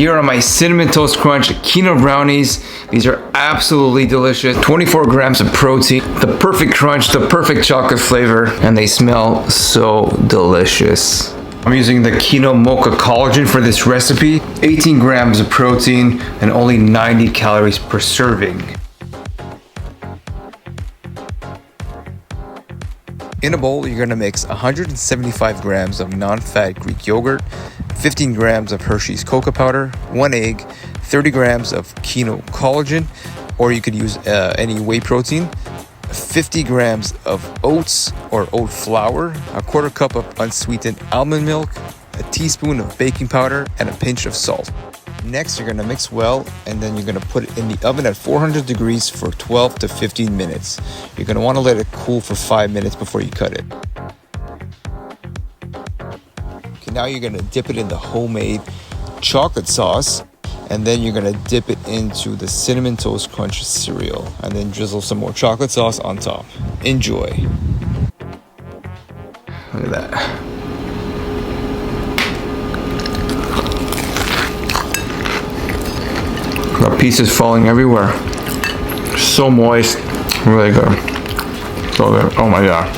Here are my Cinnamon Toast Crunch Kino brownies. These are absolutely delicious. 24 grams of protein, the perfect crunch, the perfect chocolate flavor, and they smell so delicious. I'm using the Kino Mocha Collagen for this recipe. 18 grams of protein and only 90 calories per serving. In a bowl, you're gonna mix 175 grams of non-fat Greek yogurt, 15 grams of Hershey's cocoa powder, 1 egg, 30 grams of Kino collagen, or you could use any whey protein, 50 grams of oats or oat flour, a quarter cup of unsweetened almond milk, a teaspoon of baking powder, and a pinch of salt. Next, you're gonna mix well, and then you're gonna put it in the oven at 400 degrees for 12 to 15 minutes. You're gonna wanna let it cool for 5 minutes before you cut it. Okay, now you're gonna dip it in the homemade chocolate sauce, and then you're gonna dip it into the Cinnamon Toast Crunch cereal, and then drizzle some more chocolate sauce on top. Enjoy. Look at that. Got pieces falling everywhere. So moist. Really good. So good. Oh my god.